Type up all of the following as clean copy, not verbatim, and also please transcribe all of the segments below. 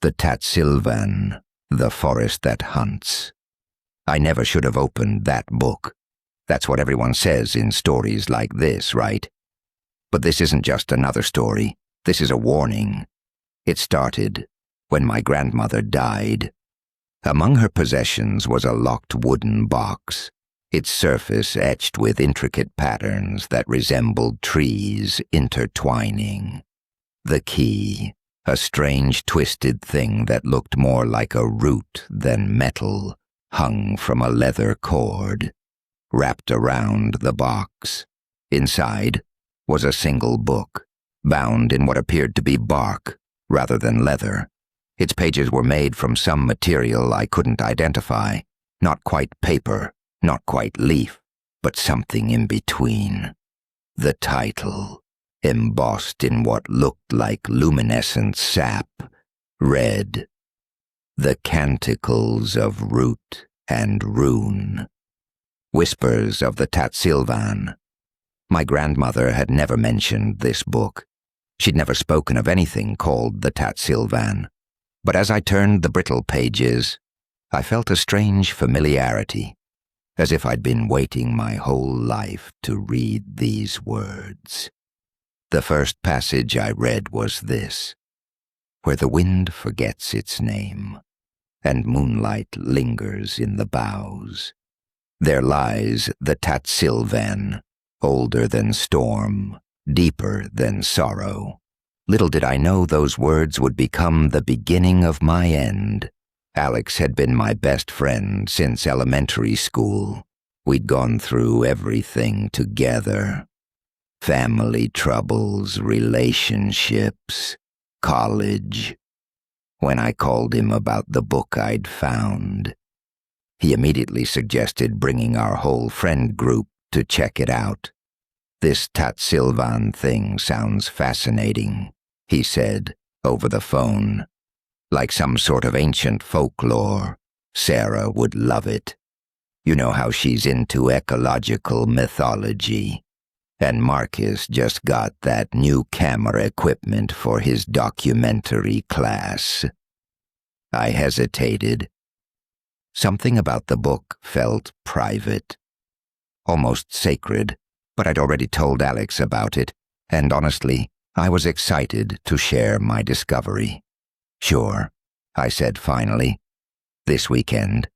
The Tatsilvan, the forest that hunts. I never should have opened that book. That's what everyone says in stories like this, right? But this isn't just another story. This is a warning. It started when my grandmother died. Among her possessions was a locked wooden box, its surface etched with intricate patterns that resembled trees intertwining. The key, a strange twisted thing that looked more like a root than metal, hung from a leather cord. Wrapped around the box, inside, was a single book, bound in what appeared to be bark rather than leather. Its pages were made from some material I couldn't identify, not quite paper, not quite leaf, but something in between. The title, embossed in what looked like luminescent sap, read, "The Canticles of Root and Rune." Whispers of the Tatsilvan. My grandmother had never mentioned this book. She'd never spoken of anything called the Tatsilvan. But as I turned the brittle pages, I felt a strange familiarity, as if I'd been waiting my whole life to read these words. The first passage I read was this: "Where the wind forgets its name, and moonlight lingers in the boughs, there lies the Tatsilvan, older than storm, deeper than sorrow." Little did I know those words would become the beginning of my end. Alex had been my best friend since elementary school. We'd gone through everything together. Family troubles, relationships, college. When I called him about the book I'd found, he immediately suggested bringing our whole friend group to check it out. "This Tatsilvan thing sounds fascinating," he said over the phone. "Like some sort of ancient folklore. Sarah would love it. You know how she's into ecological mythology. And Marcus just got that new camera equipment for his documentary class." I hesitated. Something about the book felt private, almost sacred, but I'd already told Alex about it, and honestly, I was excited to share my discovery. "Sure," I said finally. "This weekend."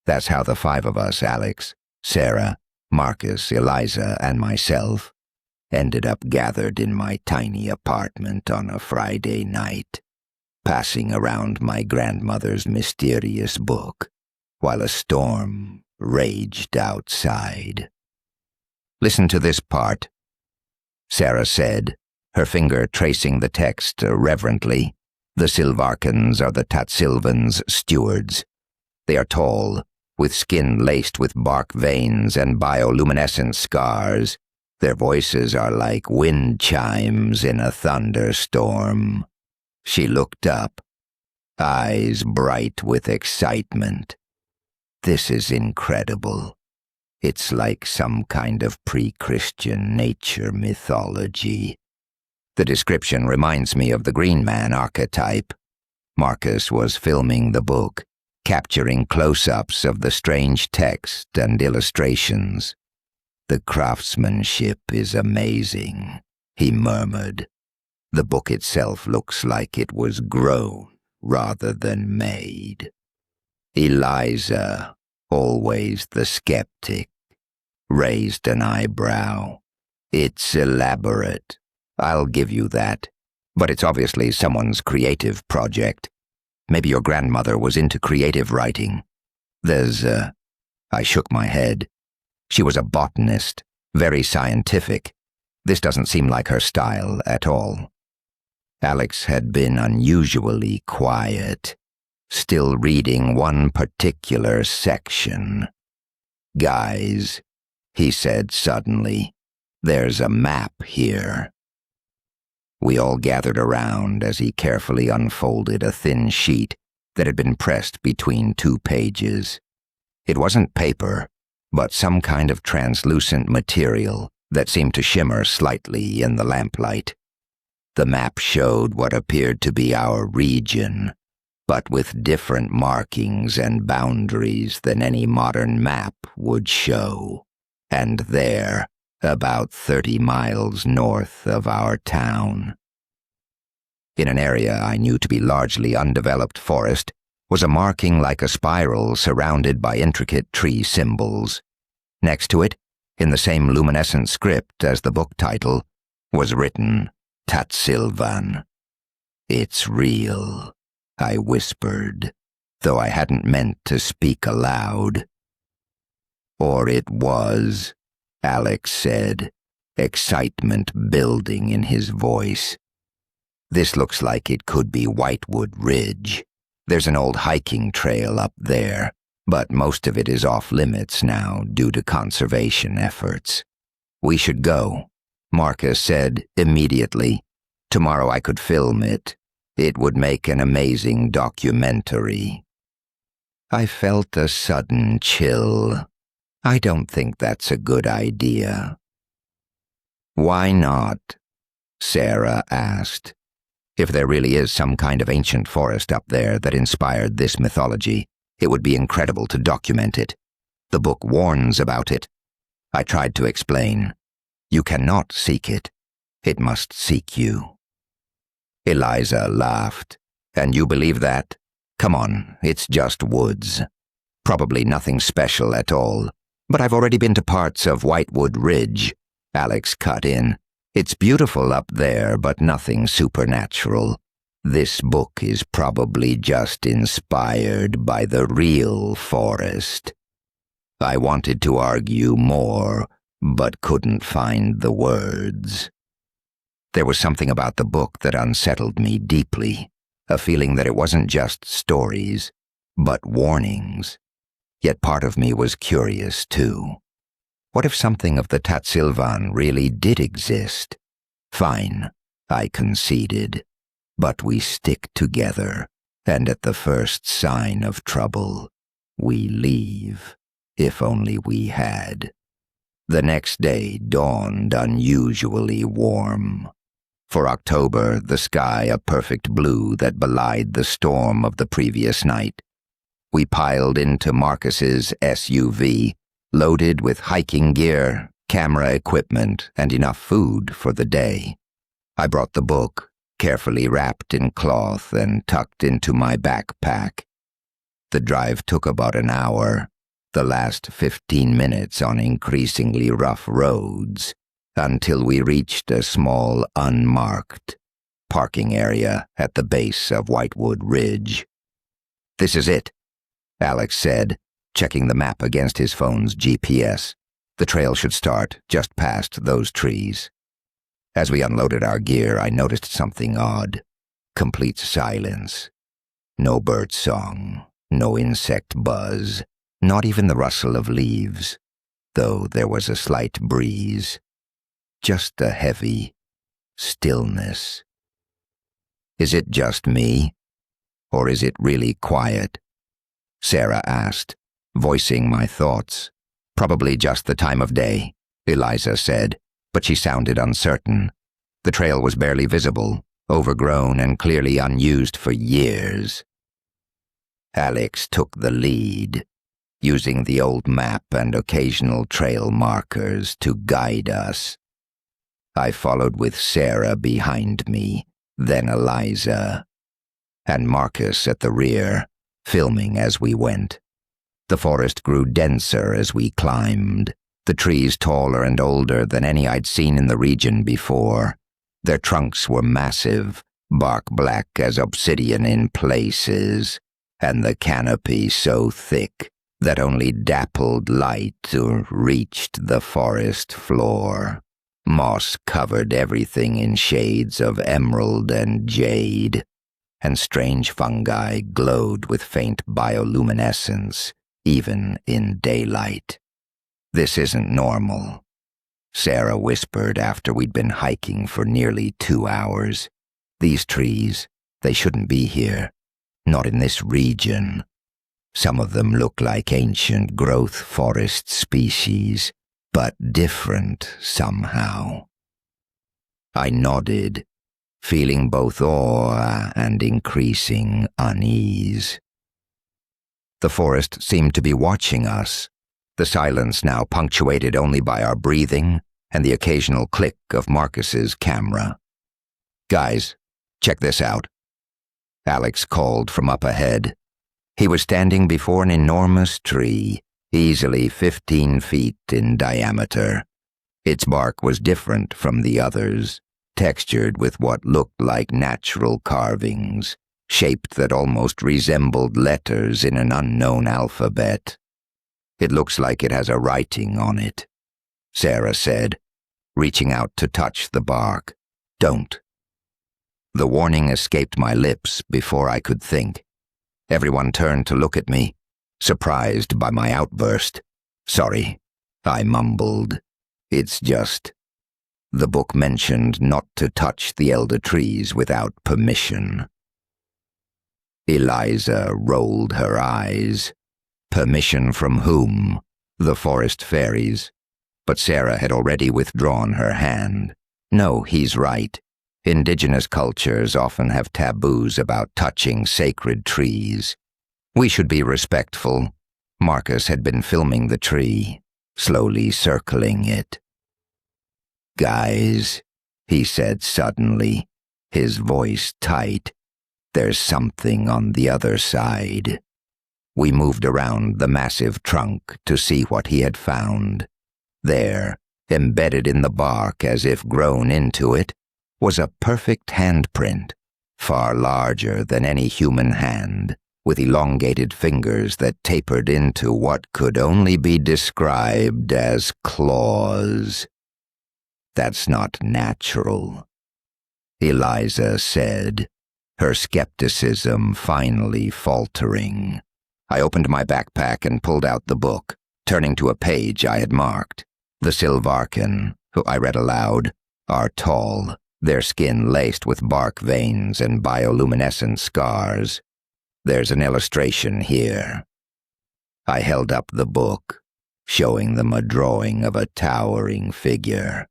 That's how the five of us, Alex, Sarah, Marcus, Eliza, and myself, ended up gathered in my tiny apartment on a Friday night, passing around my grandmother's mysterious book, while a storm raged outside. "Listen to this part," Sarah said, her finger tracing the text reverently. "The Silvarkans are the Tatsilvan's stewards. They are tall, with skin laced with bark veins and bioluminescent scars. Their voices are like wind chimes in a thunderstorm." She looked up, eyes bright with excitement. "This is incredible. It's like some kind of pre-Christian nature mythology. The description reminds me of the Green Man archetype." Marcus was filming the book, capturing close-ups of the strange text and illustrations. "The craftsmanship is amazing," he murmured. "The book itself looks like it was grown rather than made." Eliza, always the skeptic, raised an eyebrow. "It's elaborate. I'll give you that. But it's obviously someone's creative project. Maybe your grandmother was into creative writing. I shook my head. She was a botanist, very scientific. This doesn't seem like her style at all." Alex had been unusually quiet, still reading one particular section. "Guys," he said suddenly, "there's a map here." We all gathered around as he carefully unfolded a thin sheet that had been pressed between two pages. It wasn't paper, but some kind of translucent material that seemed to shimmer slightly in the lamplight. The map showed what appeared to be our region, but with different markings and boundaries than any modern map would show. And there, about 30 miles north of our town, in an area I knew to be largely undeveloped forest, was a marking like a spiral surrounded by intricate tree symbols. Next to it, in the same luminescent script as the book title, was written Tatsilvan. "It's real," I whispered, though I hadn't meant to speak aloud. "Or it was," Alex said, excitement building in his voice. "This looks like it could be Whitewood Ridge. There's an old hiking trail up there, but most of it is off limits now due to conservation efforts. We should go," Marcus said immediately. "Tomorrow I could film it. It would make an amazing documentary." I felt a sudden chill. I don't think that's a good idea. "Why not?" Sarah asked. "If there really is some kind of ancient forest up there that inspired this mythology, it would be incredible to document it. The book warns about it." I tried to explain. "You cannot seek it. It must seek you." Eliza laughed. "And you believe that? Come on, it's just woods. Probably nothing special at all. But I've already been to parts of Whitewood Ridge," Alex cut in. "It's beautiful up there, but nothing supernatural. This book is probably just inspired by the real forest." I wanted to argue more, but couldn't find the words. There was something about the book that unsettled me deeply, a feeling that it wasn't just stories, but warnings. Yet part of me was curious, too. What if something of the Tatsilvan really did exist? "Fine," I conceded, "but we stick together, and at the first sign of trouble, we leave, if only we had." The next day dawned unusually warm. For October, the sky a perfect blue that belied the storm of the previous night. We piled into Marcus's SUV, loaded with hiking gear, camera equipment, and enough food for the day. I brought the book, carefully wrapped in cloth and tucked into my backpack. The drive took about an hour, the last 15 minutes on increasingly rough roads, until we reached a small, unmarked parking area at the base of Whitewood Ridge. "This is it," Alex said, checking the map against his phone's GPS. "The trail should start just past those trees." As we unloaded our gear, I noticed something odd. Complete silence. No bird song, no insect buzz, not even the rustle of leaves, though there was a slight breeze. Just a heavy stillness. "Is it just me? Or is it really quiet?" Sarah asked, voicing my thoughts. "Probably just the time of day," Eliza said, but she sounded uncertain. The trail was barely visible, overgrown and clearly unused for years. Alex took the lead, using the old map and occasional trail markers to guide us. I followed with Sarah behind me, then Eliza, and Marcus at the rear, filming as we went. The forest grew denser as we climbed, the trees taller and older than any I'd seen in the region before. Their trunks were massive, bark black as obsidian in places, and the canopy so thick that only dappled light reached the forest floor. Moss covered everything in shades of emerald and jade, and strange fungi glowed with faint bioluminescence, even in daylight. "This isn't normal," Sarah whispered after we'd been hiking for nearly 2 hours. "These trees, they shouldn't be here. Not in this region. Some of them look like ancient growth forest species, but different somehow." I nodded, feeling both awe and increasing unease. The forest seemed to be watching us, the silence now punctuated only by our breathing and the occasional click of Marcus's camera. "Guys, check this out," Alex called from up ahead. He was standing before an enormous tree, easily 15 feet in diameter. Its bark was different from the others, textured with what looked like natural carvings, shaped that almost resembled letters in an unknown alphabet. "It looks like it has a writing on it," Sarah said, reaching out to touch the bark. "Don't." The warning escaped my lips before I could think. Everyone turned to look at me, surprised by my outburst. "Sorry," I mumbled. "It's just..." The book mentioned not to touch the elder trees without permission. Eliza rolled her eyes. Permission from whom? The forest fairies. But Sarah had already withdrawn her hand. "No, he's right. Indigenous cultures often have taboos about touching sacred trees. We should be respectful." Marcus had been filming the tree, slowly circling it. "Guys," he said suddenly, his voice tight, "there's something on the other side." We moved around the massive trunk to see what he had found. There, embedded in the bark as if grown into it, was a perfect handprint, far larger than any human hand, with elongated fingers that tapered into what could only be described as claws. "That's not natural," Eliza said, her skepticism finally faltering. I opened my backpack and pulled out the book, turning to a page I had marked. "The Silvarkan," who I read aloud, "are tall, their skin laced with bark veins and bioluminescent scars. There's an illustration here." I held up the book, showing them a drawing of a towering figure,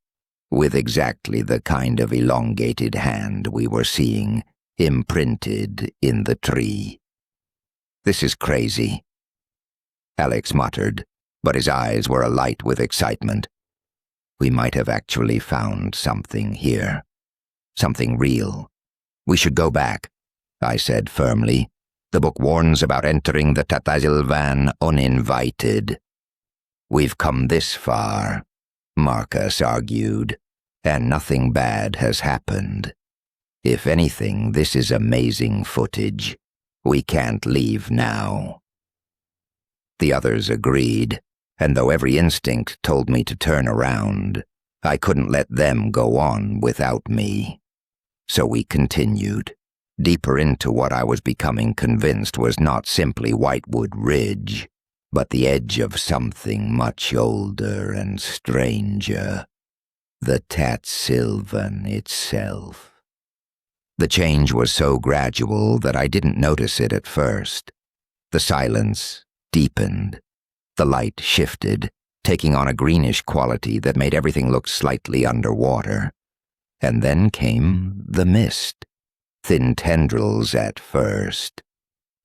with exactly the kind of elongated hand we were seeing imprinted in the tree. "This is crazy," Alex muttered, but his eyes were alight with excitement. "We might have actually found something here. Something real. We should go back," I said firmly. "The book warns about entering the Tatsilvan uninvited." "We've come this far," Marcus argued, "and nothing bad has happened. If anything, this is amazing footage. We can't leave now." The others agreed, and though every instinct told me to turn around, I couldn't let them go on without me. So we continued, deeper into what I was becoming convinced was not simply Whitewood Ridge, but the edge of something much older and stranger, the Tatsilvan itself. The change was so gradual that I didn't notice it at first. The silence deepened. The light shifted, taking on a greenish quality that made everything look slightly underwater. And then came the mist, thin tendrils at first,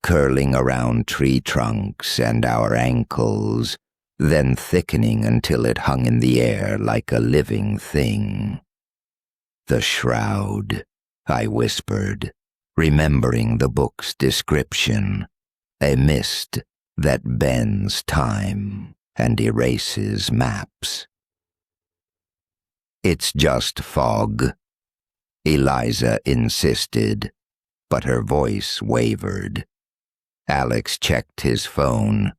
curling around tree trunks and our ankles, then thickening until it hung in the air like a living thing. "The shroud," I whispered, remembering the book's description, "a mist that bends time and erases maps." "It's just fog," Eliza insisted, but her voice wavered. Alex checked his phone.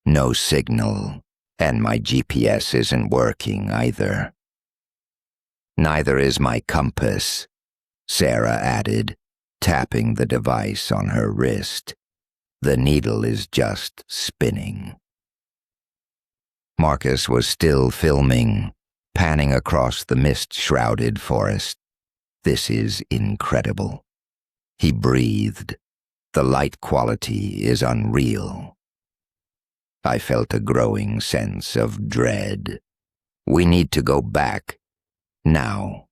No signal, and my GPS isn't working either. "Neither is my compass," Sarah added, tapping the device on her wrist. "The needle is just spinning." Marcus was still filming, panning across the mist-shrouded forest. "This is incredible." He breathed. "The light quality is unreal." I felt a growing sense of dread. "We need to go back. Now."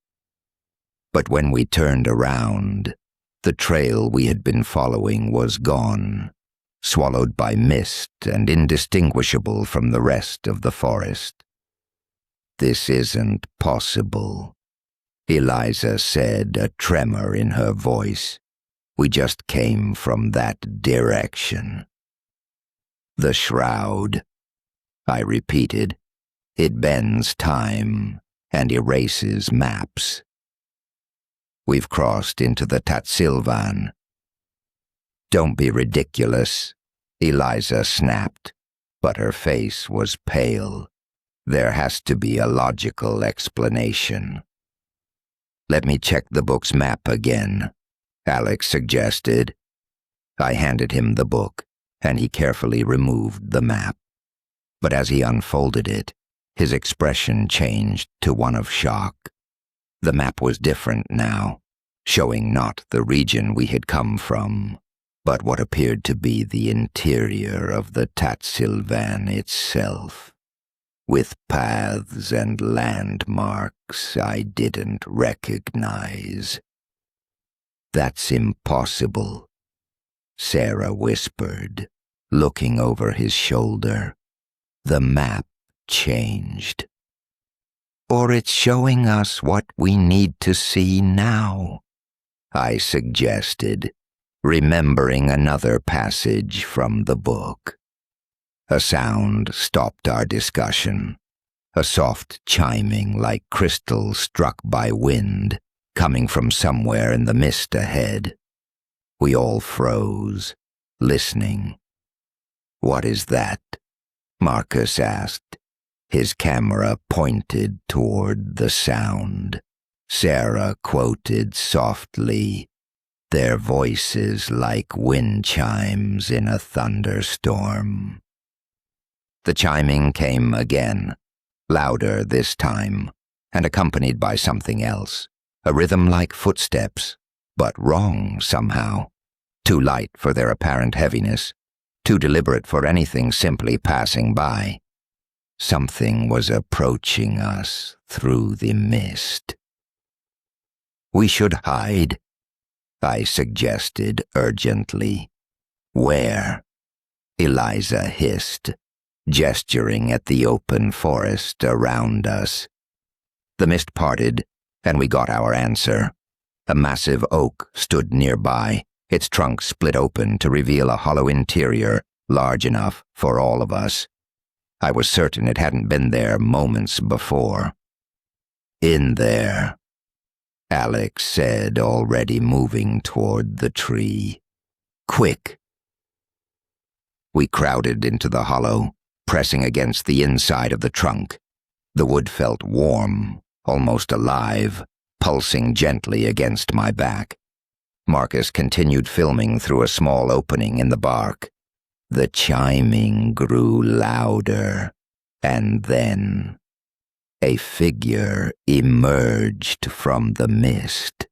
But when we turned around, the trail we had been following was gone, swallowed by mist and indistinguishable from the rest of the forest. "This isn't possible," Eliza said, a tremor in her voice. "We just came from that direction." "The shroud," I repeated. "It bends time and erases maps." "We've crossed into the Tatsilvan." "Don't be ridiculous," Eliza snapped, but her face was pale. "There has to be a logical explanation." "Let me check the book's map again," Alex suggested. I handed him the book, and he carefully removed the map. But as he unfolded it, his expression changed to one of shock. The map was different now, showing not the region we had come from, but what appeared to be the interior of the Tatsilvan itself, with paths and landmarks I didn't recognize. "That's impossible," Sarah whispered, looking over his shoulder. "The map changed. Or it's showing us what we need to see now," I suggested, remembering another passage from the book. A sound stopped our discussion, a soft chiming like crystal struck by wind, coming from somewhere in the mist ahead. We all froze, listening. "What is that?" Marcus asked, his camera pointed toward the sound. Sarah quoted softly, "Their voices like wind chimes in a thunderstorm." The chiming came again, louder this time, and accompanied by something else, a rhythm like footsteps, but wrong somehow, too light for their apparent heaviness, too deliberate for anything simply passing by. Something was approaching us through the mist. "We should hide," I suggested urgently. "Where?" Eliza hissed, gesturing at the open forest around us. The mist parted, and we got our answer. A massive oak stood nearby, its trunk split open to reveal a hollow interior large enough for all of us. I was certain it hadn't been there moments before. "In there," Alex said, already moving toward the tree. "Quick!" We crowded into the hollow, pressing against the inside of the trunk. The wood felt warm, almost alive, pulsing gently against my back. Marcus continued filming through a small opening in the bark. The chiming grew louder, and then a figure emerged from the mist.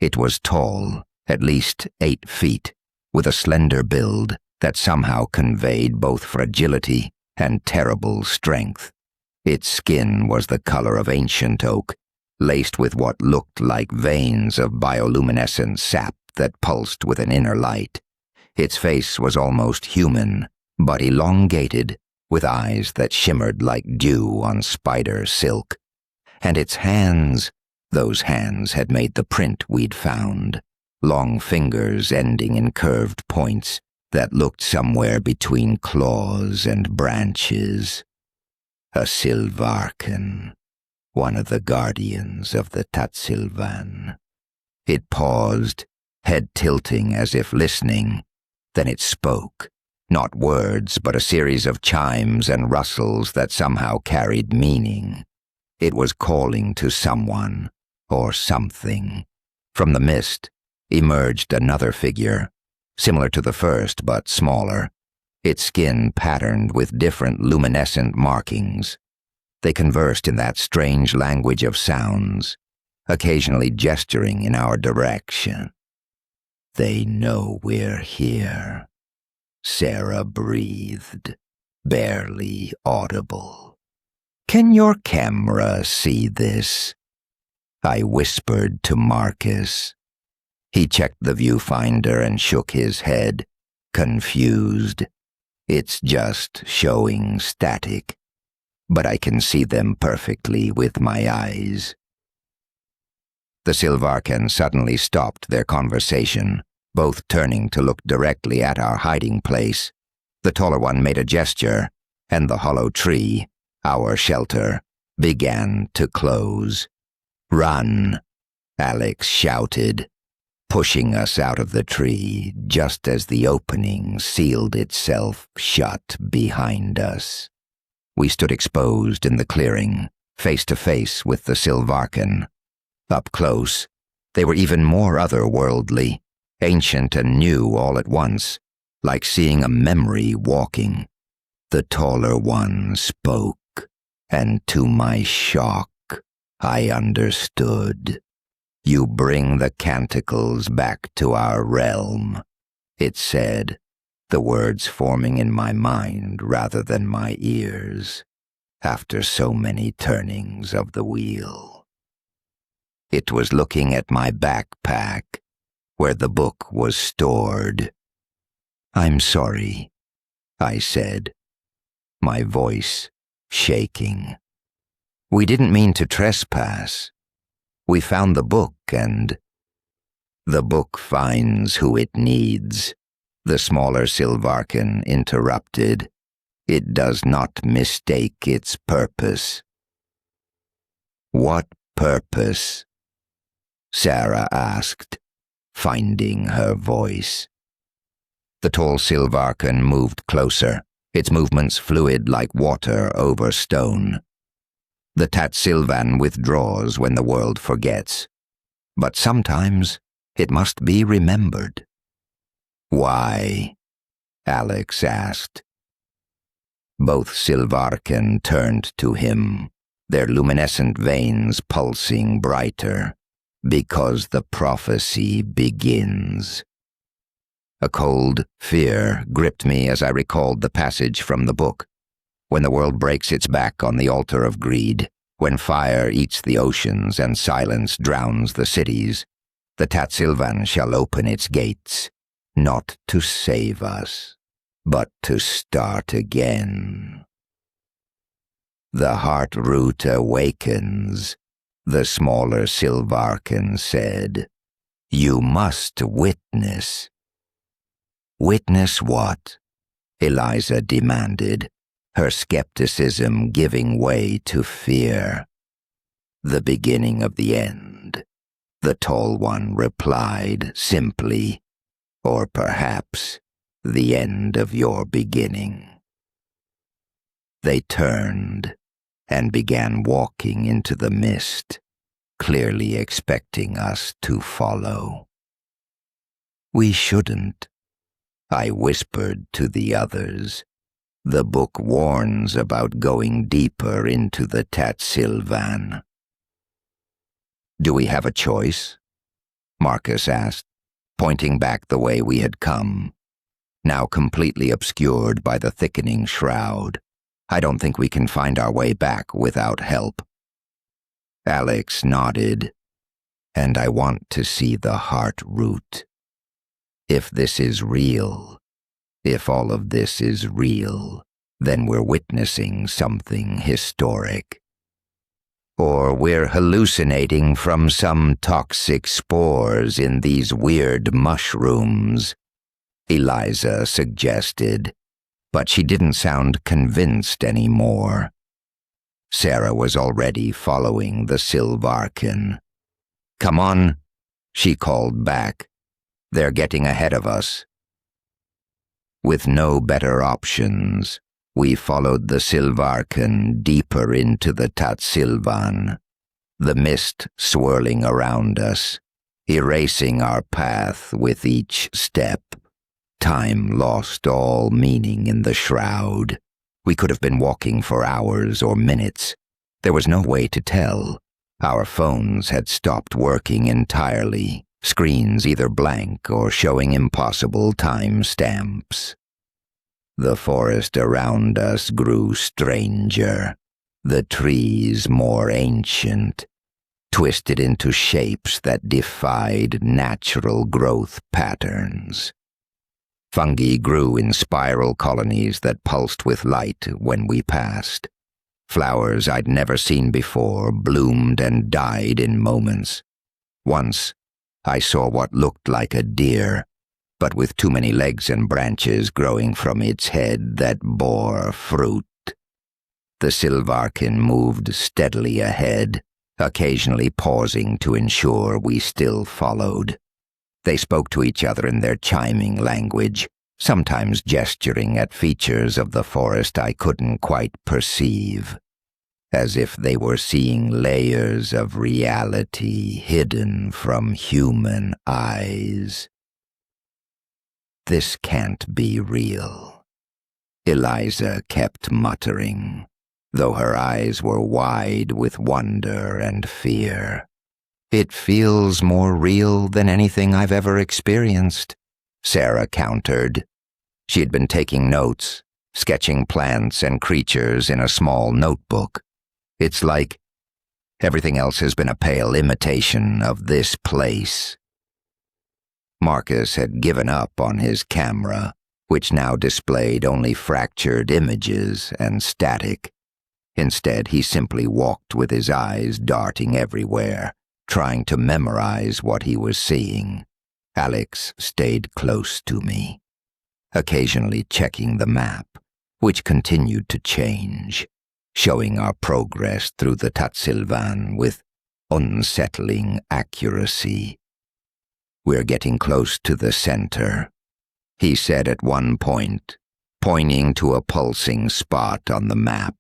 It was tall, at least 8 feet, with a slender build that somehow conveyed both fragility and terrible strength. Its skin was the color of ancient oak, laced with what looked like veins of bioluminescent sap that pulsed with an inner light. Its face was almost human, but elongated, with eyes that shimmered like dew on spider silk. And its hands, those hands had made the print we'd found, long fingers ending in curved points that looked somewhere between claws and branches. A Silvarkan, one of the guardians of the Tatsilvan. It paused, head tilting as if listening. Then it spoke, not words, but a series of chimes and rustles that somehow carried meaning. It was calling to someone, or something. From the mist emerged another figure, similar to the first but smaller, its skin patterned with different luminescent markings. They conversed in that strange language of sounds, occasionally gesturing in our direction. "They know we're here," Sarah breathed, barely audible. "Can your camera see this?" I whispered to Marcus. He checked the viewfinder and shook his head, confused. It's just showing static, but I can see them perfectly with my eyes. The Sylvarkan suddenly stopped their conversation, both turning to look directly at our hiding place. The taller one made a gesture, and the hollow tree, our shelter, began to close. "Run!" Alex shouted, pushing us out of the tree just as the opening sealed itself shut behind us. We stood exposed in the clearing, face to face with the Sylvarkan. Up close, they were even more otherworldly, ancient and new all at once, like seeing a memory walking. The taller one spoke, and to my shock, I understood. "You bring the canticles back to our realm," it said, the words forming in my mind rather than my ears, after so many turnings of the wheel. It was looking at my backpack, where the book was stored. "I'm sorry," I said, my voice shaking. "We didn't mean to trespass. We found the book and—" "The book finds who it needs," the smaller Sylvarkan interrupted. "It does not mistake its purpose." "What purpose?" Sarah asked, finding her voice. The tall Sylvarkan moved closer, its movements fluid like water over stone. The Tatsilvan withdraws when the world forgets, but sometimes it must be remembered. "Why?" Alex asked. Both Sylvarkan turned to him, their luminescent veins pulsing brighter. "Because the prophecy begins." A cold fear gripped me as I recalled the passage from the book. When the world breaks its back on the altar of greed, when fire eats the oceans and silence drowns the cities, the Tatsilvan shall open its gates, not to save us, but to start again. "The heart root awakens," the smaller Sylvarkan said. "You must witness." "Witness what?" Eliza demanded, her skepticism giving way to fear. "The beginning of the end," the tall one replied simply, "or perhaps the end of your beginning." They turned and began walking into the mist, clearly expecting us to follow. "We shouldn't," I whispered to the others. "The book warns about going deeper into the Tatsilvan." "Do we have a choice?" Marcus asked, pointing back the way we had come, now completely obscured by the thickening shroud. "I don't think we can find our way back without help." Alex nodded, "And I want to see the heart root. If this is real, if all of this is real, then we're witnessing something historic. Or we're hallucinating from some toxic spores in these weird mushrooms," Eliza suggested, but she didn't sound convinced anymore. Sarah was already following the Sylvarkan. "Come on," she called back. "They're getting ahead of us." With no better options, we followed the Sylvarkan deeper into the Tatsilvan, the mist swirling around us, erasing our path with each step. Time lost all meaning in the shroud. We could have been walking for hours or minutes. There was no way to tell. Our phones had stopped working entirely, screens either blank or showing impossible time stamps. The forest around us grew stranger, the trees more ancient, twisted into shapes that defied natural growth patterns. Fungi grew in spiral colonies that pulsed with light when we passed. Flowers I'd never seen before bloomed and died in moments. Once, I saw what looked like a deer, but with too many legs and branches growing from its head that bore fruit. The Sylvarkin moved steadily ahead, occasionally pausing to ensure we still followed. They spoke to each other in their chiming language, sometimes gesturing at features of the forest I couldn't quite perceive, as if they were seeing layers of reality hidden from human eyes. "This can't be real," Eliza kept muttering, though her eyes were wide with wonder and fear. "It feels more real than anything I've ever experienced," Sarah countered. She had been taking notes, sketching plants and creatures in a small notebook. "It's like everything else has been a pale imitation of this place." Marcus had given up on his camera, which now displayed only fractured images and static. Instead, he simply walked with his eyes darting everywhere, trying to memorize what he was seeing. Alex stayed close to me, occasionally checking the map, which continued to change, showing our progress through the Tatsilvan with unsettling accuracy. "We're getting close to the center," he said at one point, pointing to a pulsing spot on the map.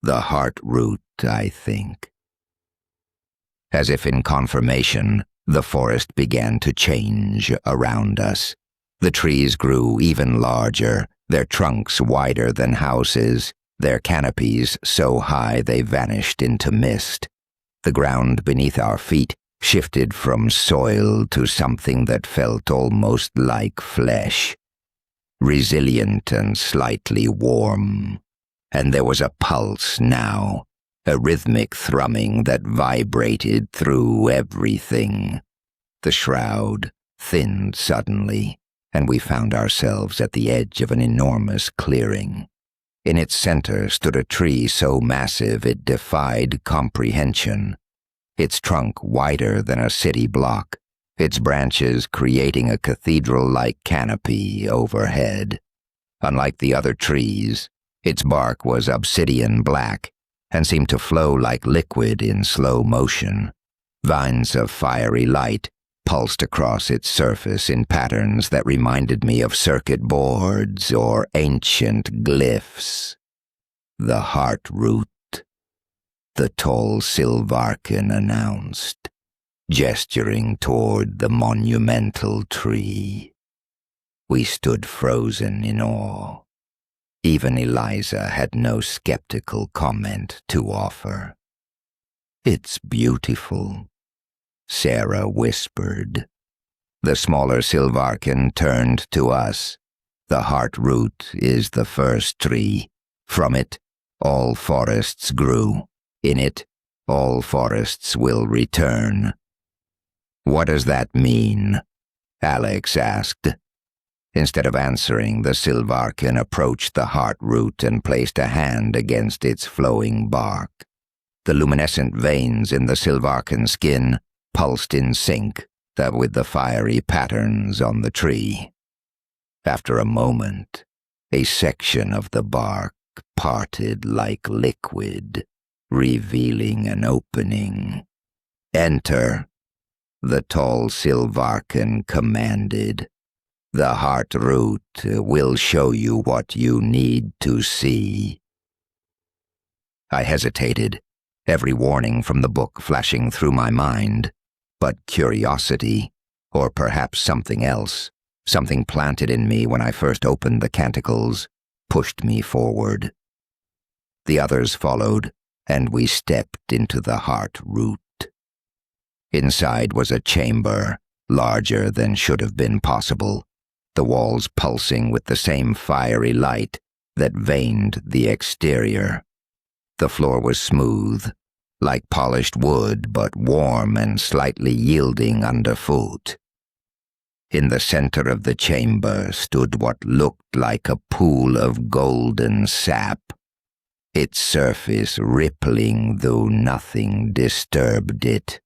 "The heart root, I think." As if in confirmation, the forest began to change around us. The trees grew even larger, their trunks wider than houses, their canopies so high they vanished into mist. The ground beneath our feet shifted from soil to something that felt almost like flesh, resilient and slightly warm. And there was a pulse now, a rhythmic thrumming that vibrated through everything. The shroud thinned suddenly, and we found ourselves at the edge of an enormous clearing. In its center stood a tree so massive it defied comprehension, its trunk wider than a city block, its branches creating a cathedral-like canopy overhead. Unlike the other trees, its bark was obsidian black and seemed to flow like liquid in slow motion. Vines of fiery light pulsed across its surface in patterns that reminded me of circuit boards or ancient glyphs. "The heart root," the tall Sylvarkin announced, gesturing toward the monumental tree. We stood frozen in awe. Even Eliza had no skeptical comment to offer. "It's beautiful," Sarah whispered. The smaller Sylvarkin turned to us. "The heart root is the first tree. From it, all forests grew. In it, all forests will return." "What does that mean?" Alex asked. Instead of answering, the Sylvarkin approached the heart root and placed a hand against its flowing bark. The luminescent veins in the Sylvarkin skin pulsed in sync with the fiery patterns on the tree. After a moment, a section of the bark parted like liquid, revealing an opening. "Enter," the tall Sylvarkin commanded. "The heart root will show you what you need to see." I hesitated, every warning from the book flashing through my mind, but curiosity, or perhaps something else, something planted in me when I first opened the canticles, pushed me forward. The others followed, and we stepped into the heart root. Inside was a chamber, larger than should have been possible, the walls pulsing with the same fiery light that veined the exterior. The floor was smooth, like polished wood but warm and slightly yielding underfoot. In the center of the chamber stood what looked like a pool of golden sap, its surface rippling though nothing disturbed it.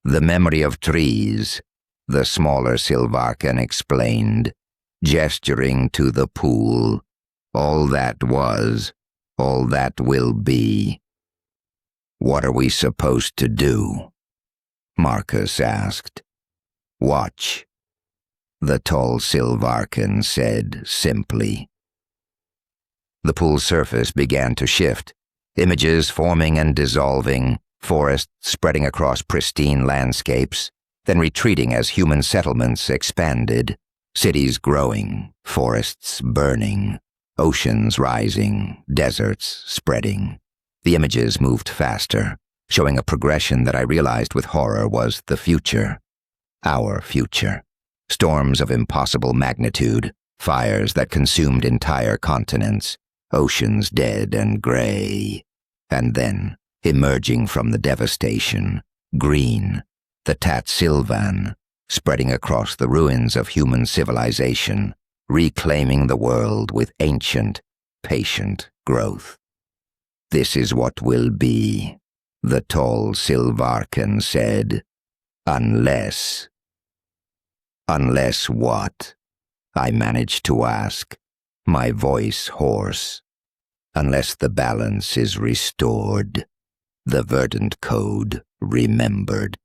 The memory of trees, the smaller Sylvarkan explained, gesturing to the pool, all that was, all that will be. What are we supposed to do? Marcus asked. Watch, the tall Sylvarkan said simply. The pool's surface began to shift, images forming and dissolving, forests spreading across pristine landscapes, then retreating as human settlements expanded, cities growing, forests burning, oceans rising, deserts spreading. The images moved faster, showing a progression that I realized with horror was the future. Our future. Storms of impossible magnitude, fires that consumed entire continents, oceans dead and gray. And then, emerging from the devastation, green, the Tatsilvan, spreading across the ruins of human civilization, reclaiming the world with ancient, patient growth. This is what will be, the tall Sylvarkan said, unless what? I managed to ask, my voice hoarse. Unless the balance is restored, the verdant code remembered.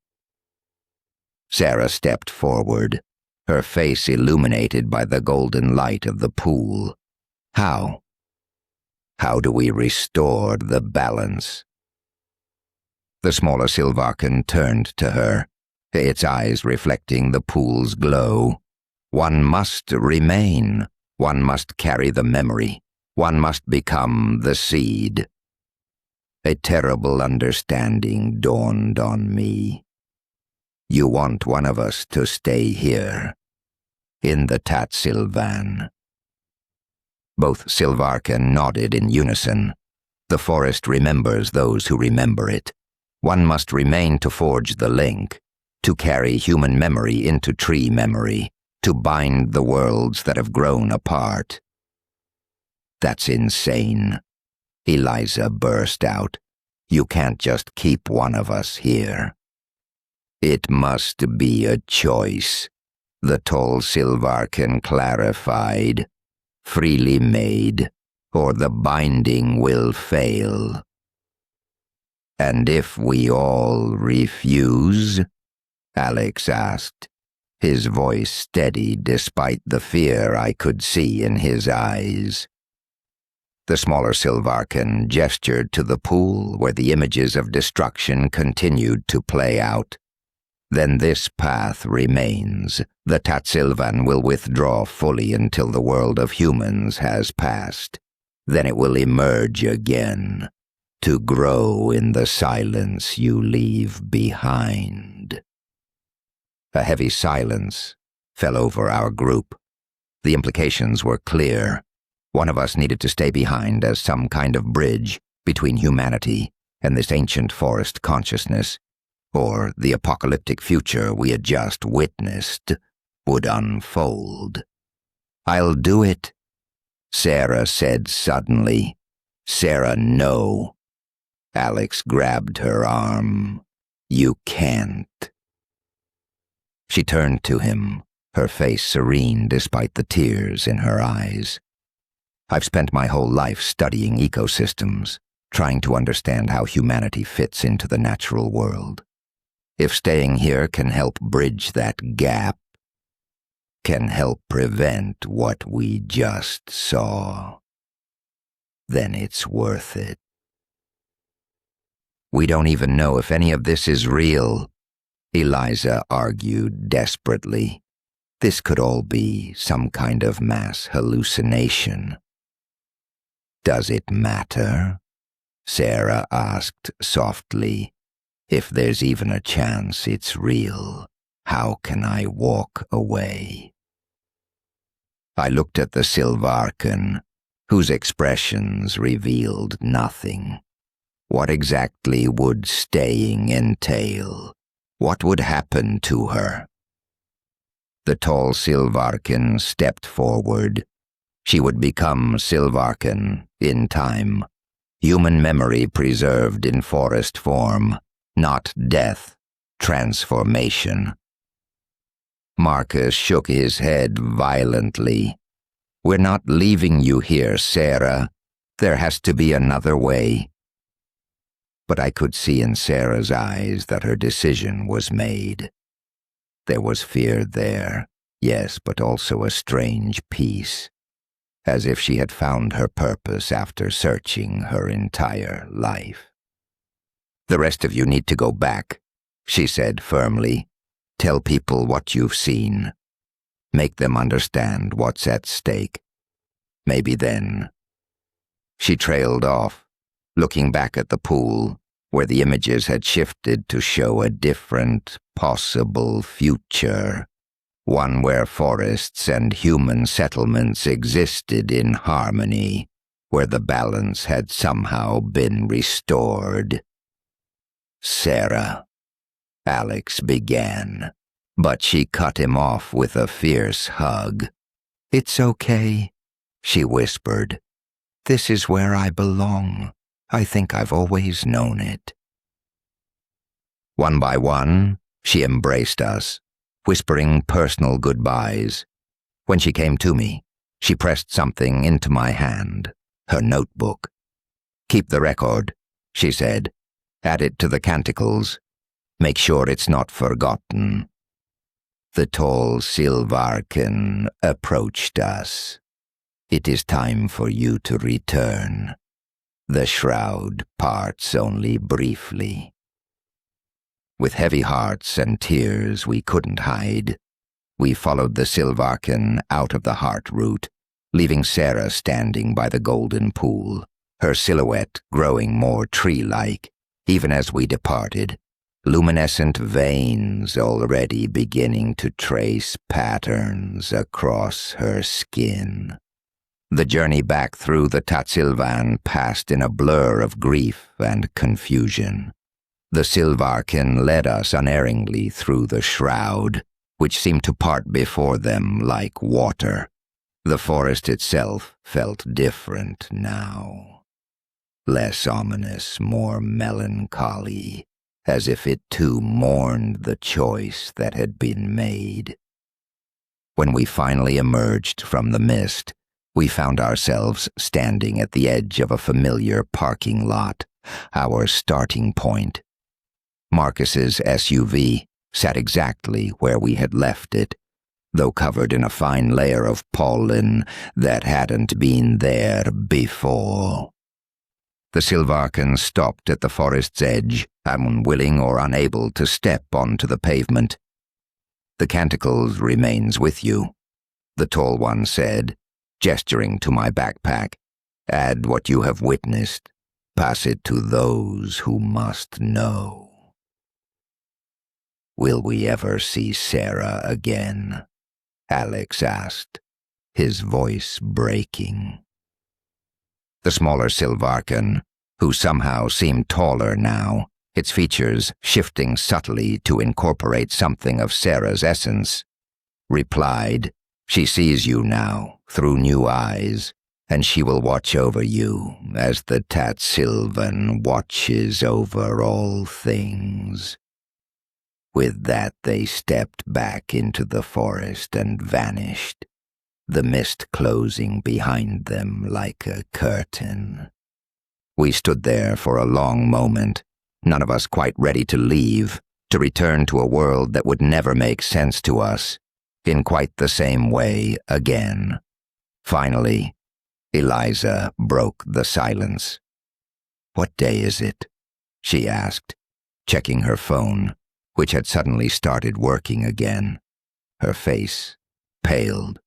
Sarah stepped forward, her face illuminated by the golden light of the pool. How? How do we restore the balance? The smaller Sylvarkan turned to her, its eyes reflecting the pool's glow. One must remain. One must carry the memory. One must become the seed. A terrible understanding dawned on me. You want one of us to stay here, in the Tatsilvan. Both Sylvarkan nodded in unison. The forest remembers those who remember it. One must remain to forge the link, to carry human memory into tree memory, to bind the worlds that have grown apart. That's insane, Eliza burst out. You can't just keep one of us here. It must be a choice, the tall Sylvarkan clarified, freely made, or the binding will fail. And if we all refuse? Alex asked, his voice steady despite the fear I could see in his eyes. The smaller Sylvarkan gestured to the pool where the images of destruction continued to play out. Then this path remains. The Tatsilvan will withdraw fully until the world of humans has passed. Then it will emerge again, to grow in the silence you leave behind. A heavy silence fell over our group. The implications were clear. One of us needed to stay behind as some kind of bridge between humanity and this ancient forest consciousness, or the apocalyptic future we had just witnessed would unfold. I'll do it, Sarah said suddenly. Sarah, no. Alex grabbed her arm. You can't. She turned to him, her face serene despite the tears in her eyes. I've spent my whole life studying ecosystems, trying to understand how humanity fits into the natural world. If staying here can help bridge that gap, can help prevent what we just saw, then it's worth it. We don't even know if any of this is real, Eliza argued desperately. This could all be some kind of mass hallucination. Does it matter? Sarah asked softly. If there's even a chance it's real, how can I walk away? I looked at the Sylvarkan, whose expressions revealed nothing. What exactly would staying entail? What would happen to her? The tall Silvarken stepped forward. She would become Silvarken in time. Human memory preserved in forest form, not death, transformation. Marcus shook his head violently. We're not leaving you here, Sarah. There has to be another way. But I could see in Sarah's eyes that her decision was made. There was fear there, yes, but also a strange peace, as if she had found her purpose after searching her entire life. The rest of you need to go back, she said firmly. Tell people what you've seen. Make them understand what's at stake. Maybe then. She trailed off, looking back at the pool, where the images had shifted to show a different, possible future, one where forests and human settlements existed in harmony, where the balance had somehow been restored. Sarah, Alex began, but she cut him off with a fierce hug. It's okay, she whispered. This is where I belong. I think I've always known it. One by one, she embraced us, whispering personal goodbyes. When she came to me, she pressed something into my hand, her notebook. Keep the record, she said. Add it to the canticles. Make sure it's not forgotten. The tall Silvarken approached us. It is time for you to return. The shroud parts only briefly. With heavy hearts and tears we couldn't hide, we followed the Silvarken out of the heart route, leaving Sarah standing by the golden pool, her silhouette growing more tree-like, even as we departed, luminescent veins already beginning to trace patterns across her skin. The journey back through the Tatsilvan passed in a blur of grief and confusion. The Silvarken led us unerringly through the shroud, which seemed to part before them like water. The forest itself felt different now. Less ominous, more melancholy, as if it too mourned the choice that had been made. When we finally emerged from the mist, we found ourselves standing at the edge of a familiar parking lot, our starting point. Marcus's SUV sat exactly where we had left it, though covered in a fine layer of pollen that hadn't been there before. The Silvarken stopped at the forest's edge, unwilling or unable to step onto the pavement. The canticles remains with you, the tall one said, gesturing to my backpack. Add what you have witnessed. Pass it to those who must know. Will we ever see Sarah again? Alex asked, his voice breaking. The smaller Silvarken, who somehow seemed taller now, its features shifting subtly to incorporate something of Sarah's essence, replied, She sees you now, through new eyes, and she will watch over you as the Tatsilvan watches over all things. With that they stepped back into the forest and vanished, the mist closing behind them like a curtain. We stood there for a long moment, none of us quite ready to leave, to return to a world that would never make sense to us, in quite the same way again. Finally, Eliza broke the silence. "What day is it?" she asked, checking her phone, which had suddenly started working again. Her face paled.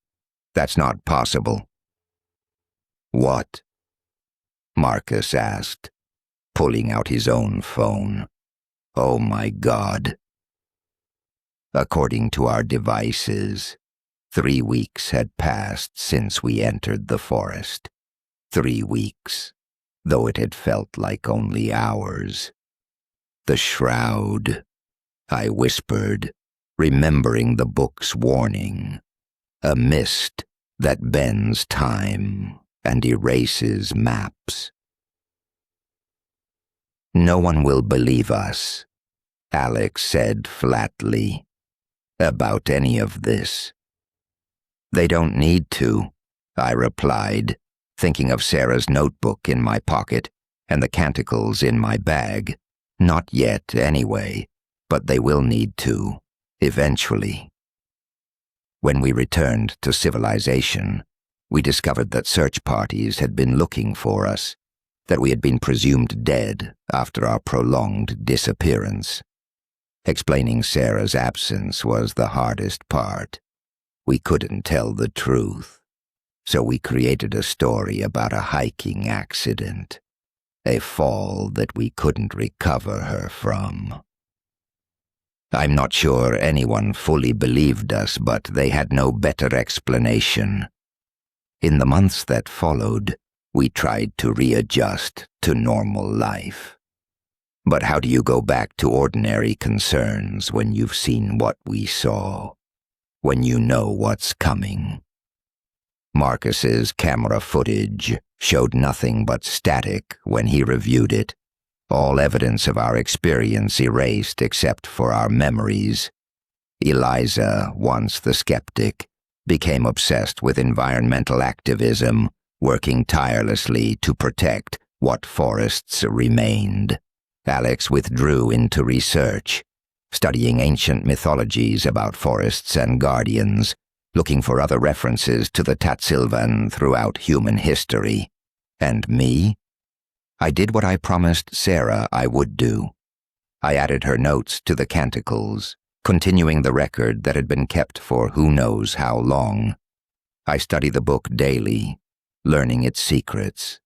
"That's not possible." "What?" Marcus asked, pulling out his own phone. "Oh my God." According to our devices, 3 weeks had passed since we entered the forest. 3 weeks. though it had felt like only hours. "The shroud," I whispered, remembering the book's warning. "A mist that bends time and erases maps." "No one will believe us," Alex said flatly, "about any of this." "They don't need to," I replied, thinking of Sarah's notebook in my pocket and the canticles in my bag. "Not yet, anyway, but they will need to, eventually." When we returned to civilization, we discovered that search parties had been looking for us, that we had been presumed dead after our prolonged disappearance. Explaining Sarah's absence was the hardest part. We couldn't tell the truth, so we created a story about a hiking accident, a fall that we couldn't recover her from. I'm not sure anyone fully believed us, but they had no better explanation. In the months that followed, we tried to readjust to normal life. But how do you go back to ordinary concerns when you've seen what we saw, when you know what's coming? Marcus's camera footage showed nothing but static when he reviewed it, all evidence of our experience erased except for our memories. Eliza, once the skeptic, became obsessed with environmental activism, working tirelessly to protect what forests remained. Alex withdrew into research, studying ancient mythologies about forests and guardians, looking for other references to the Tatsilvan throughout human history. And me? I did what I promised Sarah I would do. I added her notes to the canticles, continuing the record that had been kept for who knows how long. I study the book daily, learning its secrets,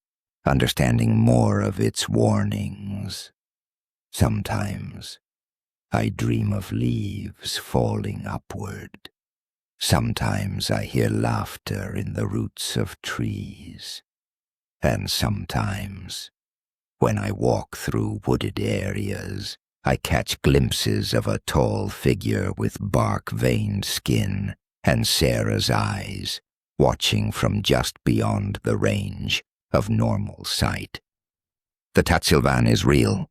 understanding more of its warnings. Sometimes I dream of leaves falling upward. Sometimes I hear laughter in the roots of trees. And sometimes, when I walk through wooded areas, I catch glimpses of a tall figure with bark-veined skin and Sarah's eyes, watching from just beyond the range of normal sight. The Tatsilvan is real.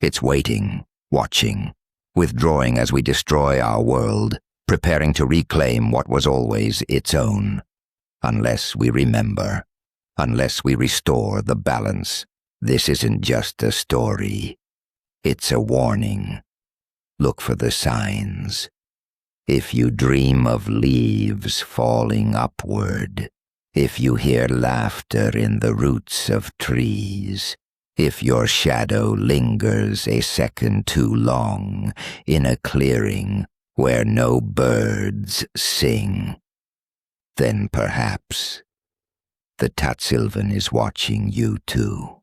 It's waiting, watching, withdrawing as we destroy our world, preparing to reclaim what was always its own. Unless we remember, unless we restore the balance, this isn't just a story. It's a warning. Look for the signs. If you dream of leaves falling upward, if you hear laughter in the roots of trees, if your shadow lingers a second too long in a clearing where no birds sing, then perhaps the Tatsilvan is watching you too.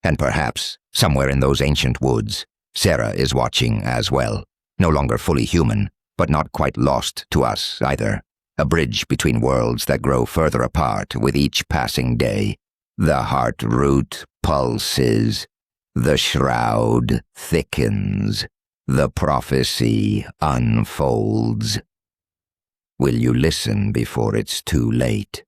And perhaps, somewhere in those ancient woods, Sarah is watching as well, no longer fully human, but not quite lost to us either. A bridge between worlds that grow further apart with each passing day. The heart root pulses, the shroud thickens, the prophecy unfolds. Will you listen before it's too late?